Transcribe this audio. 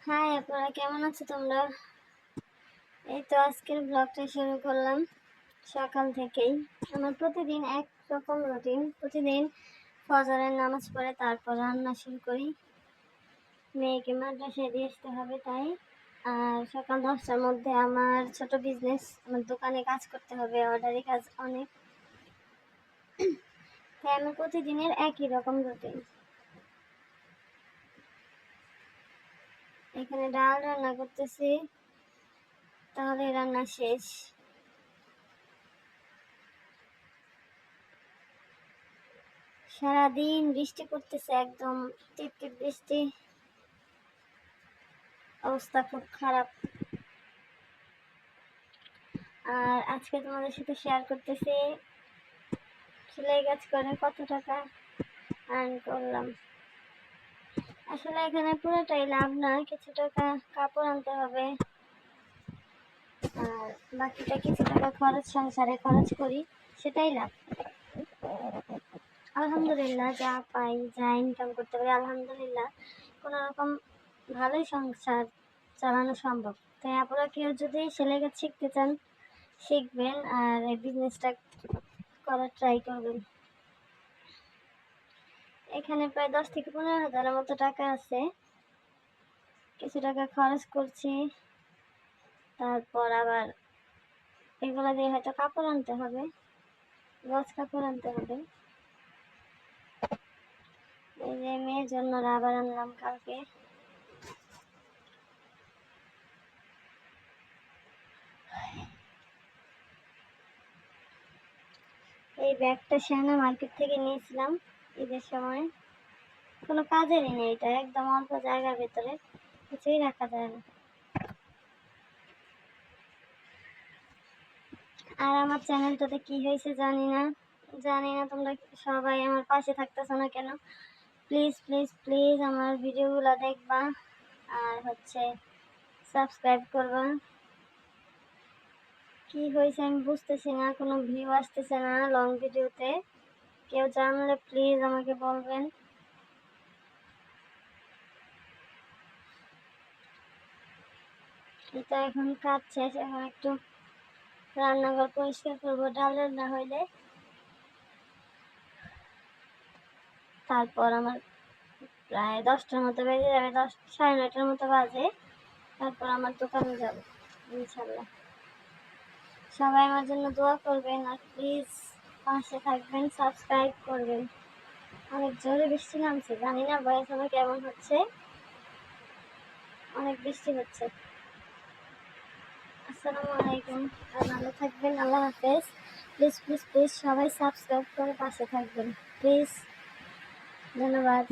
High, আপনারা কেমন আছো তোমরা? এই তো আজকের ব্লগটা শুরু করলাম সকাল থেকেই। আমার প্রতিদিন এক রকম রুটিন। প্রতিদিন ফজরের নামাজ পড়ে তারপর রান্না শুরু করি। মেয়েকে মাদ্রাসায় দিয়ে আসতে হবে তাই। আর সকাল 10টার মধ্যে আমার ছোট বিজনেস, আমার দোকানে কাজ করতে হবে, অর্ডারি কাজ অনেক। তাই আমার প্রতিদিনের একই রকম রুটিন। এখানে ডাল রান্না করতেছি, তাহলে রান্না শেষ। সারাদিন বৃষ্টি পড়তেছে, একদম টিপটিপ বৃষ্টি, অবস্থা খুব খারাপ। আর আজকে তোমাদের সাথে শেয়ার করতেছি সেলাই কাজ করে কত টাকা আর্ন করলাম। আসলে এখানে পুরোটাই লাভ না, কিছু টাকা কাপড় আনতে হবে আর বাকিটা কিছু টাকা খরচ, সংসারে খরচ করি, সেটাই লাভ। আলহামদুলিল্লাহ, যা পাই, যা ইনকাম করতে পারি, আলহামদুলিল্লাহ কোনো রকম ভালোই সংসার চালানো সম্ভব। তাই আপনারা কেউ যদি সেলাই কাজ শিখতে চান শিখবেন আর এই বিজনেসটা করার ট্রাই করবেন। এখানে প্রায় 10 থেকে 15,000-এর মতো টাকা আছে। কিছু টাকা খরচ করছি, তারপর আবার এগুলো দিয়ে হয়তো কাপড় আনতে হবে, গজ কাপড় আনতে হবে। এই যে মেয়ের জন্য রাবার আনলাম কালকে। এই ব্যাগটা শ্যানা মার্কেট থেকে নিয়েছিলাম ঈদের সময়, কোনো কাজেরই নেই, এটা একদম অল্প জায়গার ভেতরে, কিছুই রাখা যায় না। আর আমার চ্যানেলটাতে কি হয়েছে জানি না, তোমরা সবাই আমার পাশে থাকতেছো না কেন? প্লিজ প্লিজ প্লিজ আমার ভিডিওগুলো দেখবা আর সাবস্ক্রাইব করবা। কি হয়েছে আমি বুঝতেছি না, কোনো ভিউ আসতেছে না লং ভিডিওতে। কেউ জানলে প্লিজ আমাকে বলবেন। এটা এখন কাজ শেষ, এখন একটু রান্নাঘর পরিষ্কার করবো, ডাল রান্না হইলে। তারপর আমার প্রায় 10টার মতো বেজে যাবে, 10 সাড়ে 9টার মতো বাজে। তারপর আমার দোকানে যাবো ইনশাল্লাহ। সবাই আমার জন্য দোয়া করবেন আর প্লিজ পাশে থাকবেন, সাবস্ক্রাইব করবেন। অনেক জোরে বৃষ্টি নামছে, জানি না ভয়েস আমার কেমন হচ্ছে, অনেক বৃষ্টি হচ্ছে। আসসালামু আলাইকুম, ভালো থাকবেন, আল্লাহ হাফেজ। প্লিজ প্লিজ প্লিজ সবাই সাবস্ক্রাইব করে পাশে থাকবেন প্লিজ, ধন্যবাদ।